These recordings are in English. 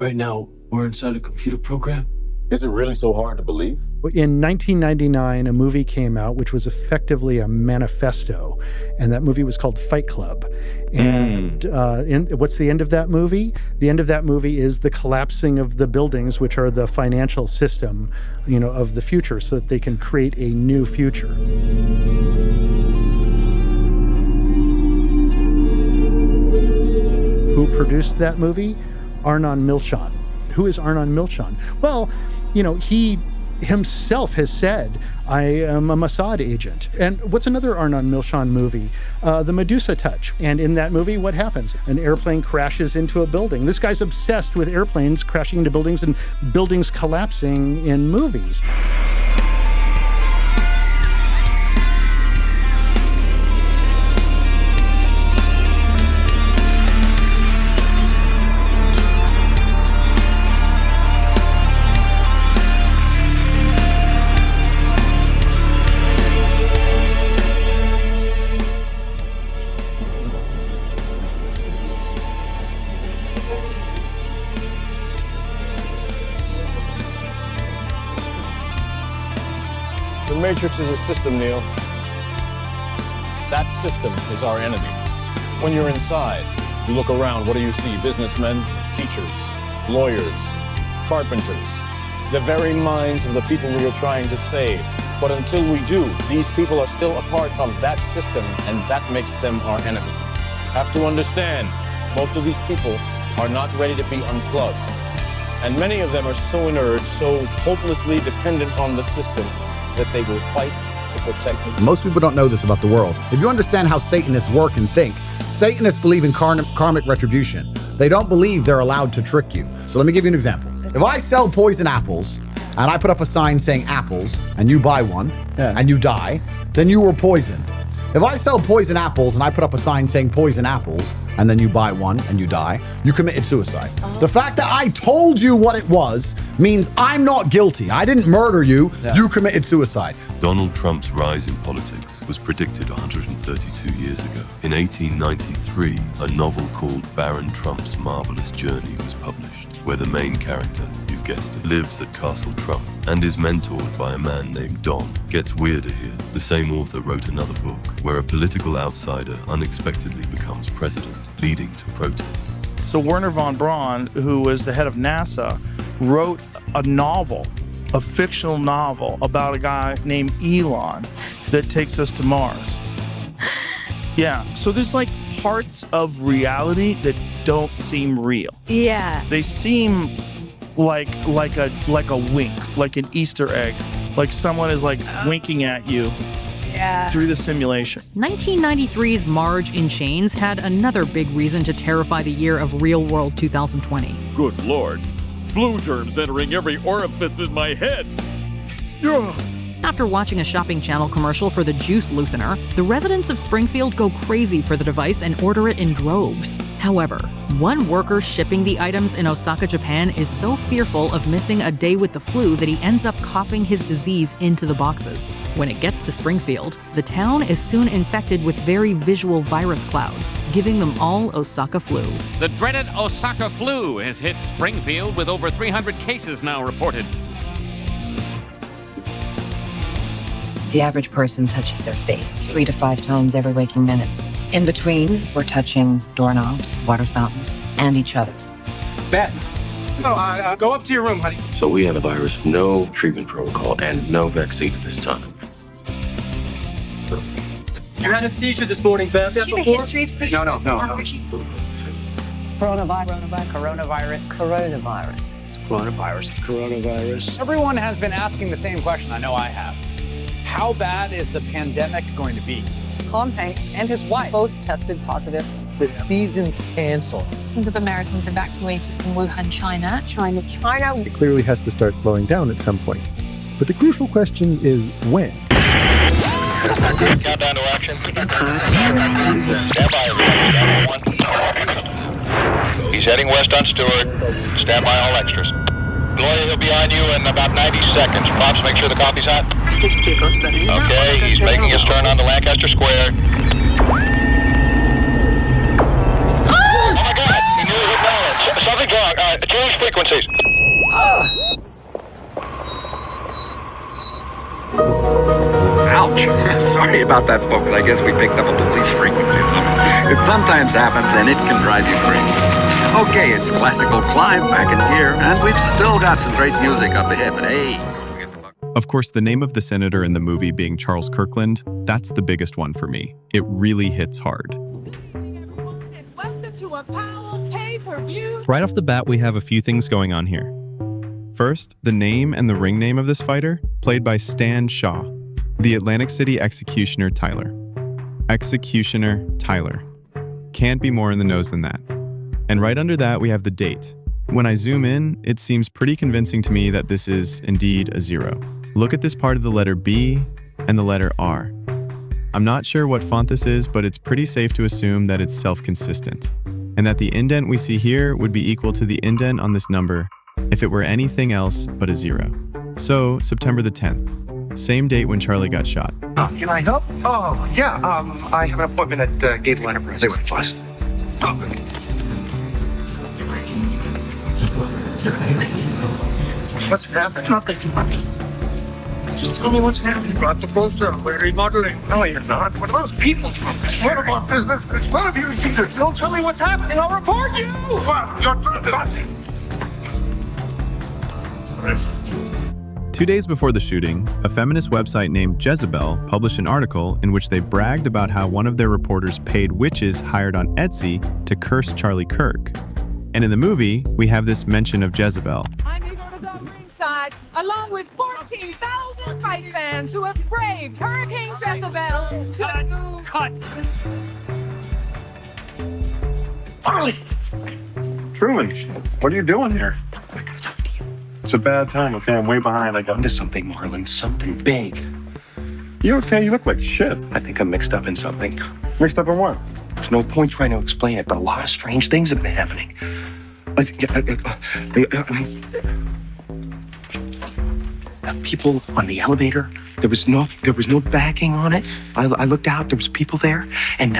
Right now, we're inside a computer program. Is it really so hard to believe? In 1999, a movie came out which was effectively a manifesto, and that movie was called Fight Club. And what's the end of that movie? The end of that movie is the collapsing of the buildings, which are the financial system, of the future, so that they can create a new future. Who produced that movie? Arnon Milchan. Who is Arnon Milchan? Well, he himself has said, I am a Mossad agent. And what's another Arnon Milchan movie? The Medusa Touch. And in that movie, what happens? An airplane crashes into a building. This guy's obsessed with airplanes crashing into buildings and buildings collapsing in movies. The Matrix is a system, Neil. That system is our enemy. When you're inside, you look around, what do you see? Businessmen, teachers, lawyers, carpenters, the very minds of the people we are trying to save. But until we do, these people are still a part of that system, and that makes them our enemy. Have to understand, most of these people are not ready to be unplugged. And many of them are so inert, so hopelessly dependent on the system, that they will fight to protect it. Most people don't know this about the world. If you understand how Satanists work and think, Satanists believe in karmic retribution. They don't believe they're allowed to trick you. So let me give you an example. If I sell poison apples, and I put up a sign saying apples, and you buy one, and you die, then you were poisoned. If I sell poison apples, and I put up a sign saying poison apples, and then you buy one and you die, you committed suicide. The fact that I told you what it was means I'm not guilty. I didn't murder you. You committed suicide. Donald Trump's rise in politics was predicted 132 years ago. In 1893, a novel called Baron Trump's Marvelous Journey was published, where the main character, you've guessed it, lives at Castle Trump and is mentored by a man named Don. Gets weirder here. The same author wrote another book where a political outsider unexpectedly becomes president, leading to protests. So Werner von Braun, who was the head of NASA, wrote a novel, a fictional novel about a guy named Elon that takes us to Mars. Yeah, so there's like parts of reality that don't seem real. Yeah. They seem like a wink, like an Easter egg, like someone is like winking at you through the simulation. 1993's Marge in Chains had another big reason to terrify the year of Real World 2020. Good Lord. Flu germs entering every orifice in my head. Ugh. After watching a Shopping Channel commercial for the juice loosener, the residents of Springfield go crazy for the device and order it in droves. However, one worker shipping the items in Osaka, Japan is so fearful of missing a day with the flu that he ends up coughing his disease into the boxes. When it gets to Springfield, the town is soon infected with very visual virus clouds, giving them all Osaka flu. The dreaded Osaka flu has hit Springfield with over 300 cases now reported. The average person touches their face 3 to 5 times every waking minute. In between, we're touching doorknobs, water fountains, and each other. Beth, go up to your room, honey. So we have a virus, no treatment protocol, and no vaccine at this time. You had a seizure this morning, Beth. Did you have a history of seizure? No. Coronavirus. Everyone has been asking the same question. I know I have. How bad is the pandemic going to be? Tom Hanks and his wife both tested positive. The season's canceled. Tons of Americans evacuated from Wuhan, China. It clearly has to start slowing down at some point. But the crucial question is when? Countdown to action. Stand by. He's heading west on Stewart. Stand by all extras. Gloria, he'll be on you in about 90 seconds. Pops, make sure the coffee's hot. Okay, he's making his turn onto Lancaster Square. Oh my God, he nearly hit Ballard. Something's wrong. Change frequencies. Ouch. Sorry about that, folks. I guess we picked up a police frequency or something. It sometimes happens, and it can drive you crazy. Okay, it's classical Clive back in gear, and we've still got some great music up ahead, but hey. Of course, the name of the senator in the movie being Charles Kirkland, that's the biggest one for me. It really hits hard. Right off the bat, we have a few things going on here. First, the name and the ring name of this fighter, played by Stan Shaw, the Atlantic City Executioner Tyler. Executioner Tyler. Can't be more in the nose than that. And right under that, we have the date. When I zoom in, it seems pretty convincing to me that this is indeed a 0. Look at this part of the letter B and the letter R. I'm not sure what font this is, but it's pretty safe to assume that it's self-consistent, and that the indent we see here would be equal to the indent on this number if it were anything else but a 0. So, September the 10th, same date when Charlie got shot. Can I help? Oh, yeah, I have an appointment at Gable Enterprise. They went fast. Oh, good. What's happening? Nothing. Just tell me what's happening. You brought the poster. We're remodeling. No, you're not. What are those people from? It's none of our business. It's none of you either. Don't tell me what's happening. I'll report you. Well, you're not. 2 days before the shooting, a feminist website named Jezebel published an article in which they bragged about how one of their reporters paid witches hired on Etsy to curse Charlie Kirk. And in the movie, we have this mention of Jezebel. I'm here to go ringside, along with 14,000 fight fans who have braved Hurricane Jezebel to cut. Harley! Truman, what are you doing here? It's a bad time, okay? I'm way behind. I got into something, Marlon. Something big. You okay? You look like shit. I think I'm mixed up in something. Mixed up in what? There's no point trying to explain it, but a lot of strange things have been happening. People on the elevator. There was no backing on it. I looked out. There was people there, and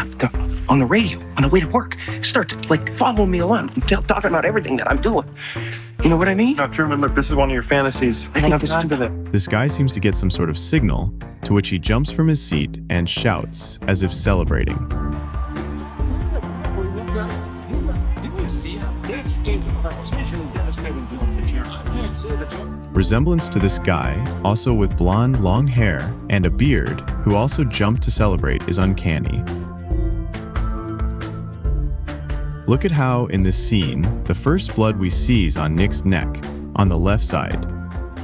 on the radio on the way to work, started following me along, talking about everything that I'm doing. You know what I mean? No, Truman, look, this is one of your fantasies. I don't have time for that. This guy seems to get some sort of signal, to which he jumps from his seat and shouts, as if celebrating. Resemblance to this guy, also with blonde, long hair and a beard, who also jumped to celebrate, is uncanny. Look at how, in this scene, the first blood we see is on Nick's neck, on the left side.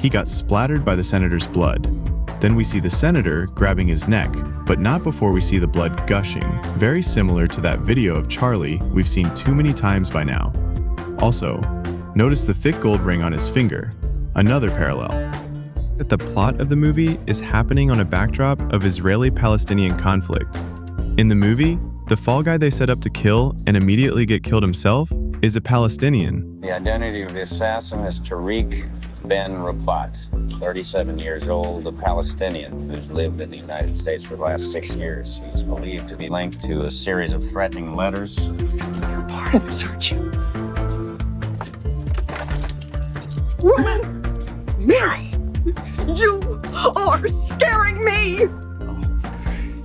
He got splattered by the senator's blood. Then we see the senator grabbing his neck, but not before we see the blood gushing, very similar to that video of Charlie we've seen too many times by now. Also, notice the thick gold ring on his finger, another parallel. That the plot of the movie is happening on a backdrop of Israeli-Palestinian conflict. In the movie, the fall guy they set up to kill and immediately get killed himself is a Palestinian. The identity of the assassin is Tariq Ben Rafat, 37 years old, a Palestinian who's lived in the United States for the last 6 years. He's believed to be linked to a series of threatening letters. You're part of this, aren't you? Woman! Mary! You are scaring me!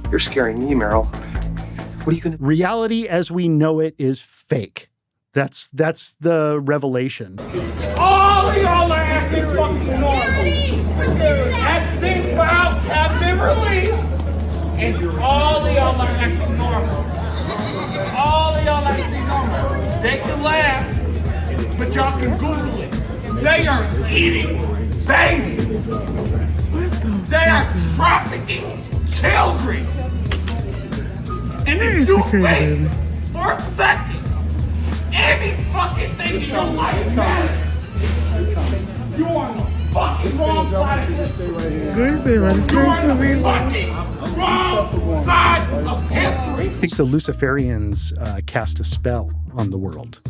You're scaring me, Meryl. What are you gonna... Reality as we know it is fake. That's the revelation. All of y'all are acting fucking normal. Epstein files have been released, and all of y'all are acting normal. All of y'all are acting normal. They can laugh, but y'all can Google it. They are eating babies. They are trafficking children. And if you think for a second any fucking thing in your life matters, you are on the fucking wrong side of history. You are on the fucking wrong side of history. I think the Luciferians cast a spell on the world.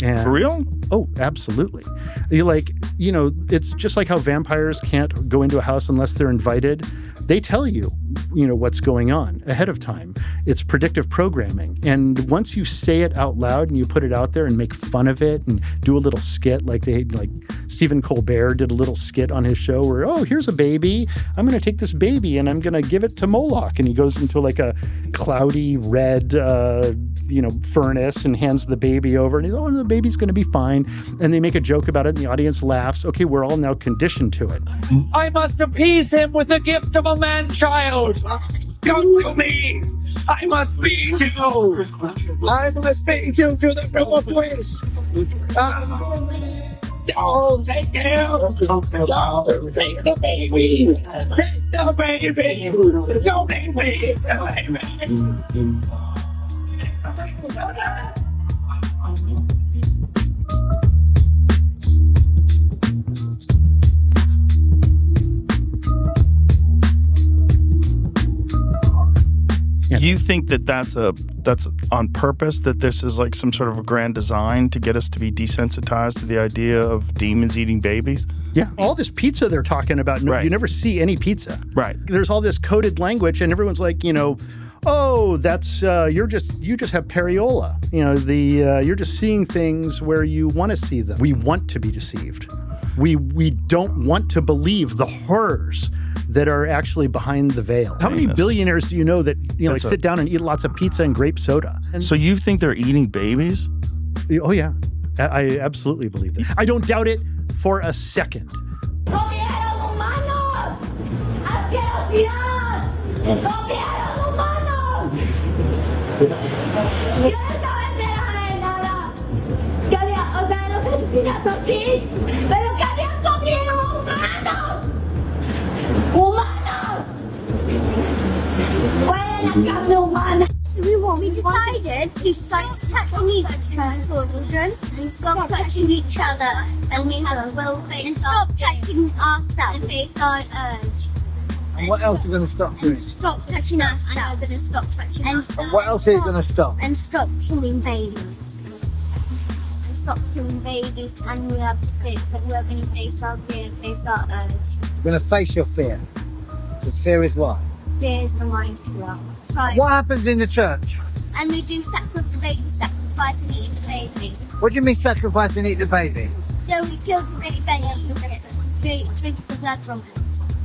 And, for real? Oh, absolutely. It's just like how vampires can't go into a house unless they're invited. They tell you, what's going on ahead of time. It's predictive programming. And once you say it out loud and you put it out there and make fun of it and do a little skit, like Stephen Colbert did a little skit on his show where, oh, here's a baby. I'm going to take this baby and I'm going to give it to Moloch. And he goes into like a cloudy red, furnace and hands the baby over. And he's, oh, the baby's going to be fine. And they make a joke about it and the audience laughs. Okay, we're all now conditioned to it. I must appease him with the gift of a man-child. Come to me. I must feed you. I must feed you to the room of waste. Don't take him. Don't take the baby. Take the baby. Don't take me. You think that that's on purpose, that this is like some sort of a grand design to get us to be desensitized to the idea of demons eating babies? Yeah. All this pizza they're talking about, Right. You never see any pizza. Right. There's all this coded language and everyone's like, oh, that's, you just have pareola. You're just seeing things where you want to see them. We want to be deceived. We don't want to believe the horrors that are actually behind the veil. How many billionaires do you know that sit down and eat lots of pizza and grape soda? So you think they're eating babies? Oh yeah, I absolutely believe that. I don't doubt it for a second. We decided to stop touching each other, and stop touching each other, and stop touching ourselves. And face our urge. And what else are you going to stop doing? And stop touching ourselves. And we're going to stop touching ourselves. And what else are you going to stop? And stop killing babies. And stop killing babies, and we have to think that we're going to face our fear, face our urge. You're going to face your fear. Because fear is what? Fear is the mind killer. Right. What happens in the church? And we do sacrifice and eat the baby. What do you mean sacrifice and eat the baby? So we kill the baby and eat it. Drink the blood from it.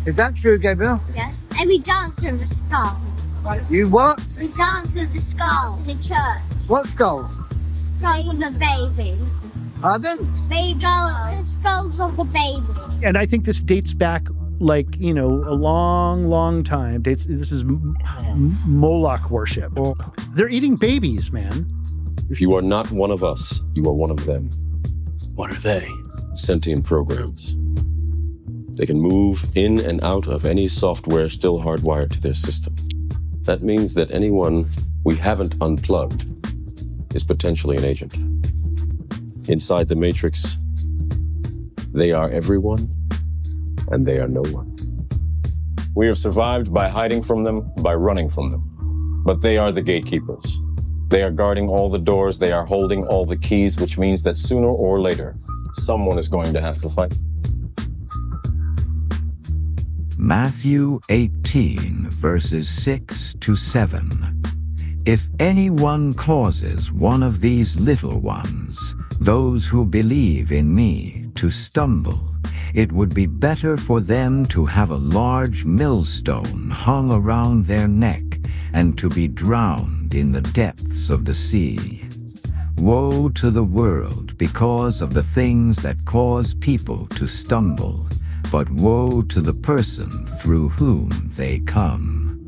Is that true, Gabriel? Yes. And we dance with the skulls. You what? We dance with the skulls in the church. What skulls? Skulls of the baby. Pardon? The skulls of the baby. And I think this dates back a long time. This is Moloch worship. They're eating babies, man. If you are not one of us, you are one of them. What are they? Sentient programs. They can move in and out of any software still hardwired to their system. That means that anyone we haven't unplugged is potentially an agent. Inside the Matrix, they are everyone, and they are no one. We have survived by hiding from them, by running from them. But they are the gatekeepers. They are guarding all the doors, they are holding all the keys, which means that sooner or later, someone is going to have to fight. Matthew 18, verses 6 to 7. If anyone causes one of these little ones, those who believe in me, to stumble, it would be better for them to have a large millstone hung around their neck and to be drowned in the depths of the sea. Woe to the world because of the things that cause people to stumble, but woe to the person through whom they come.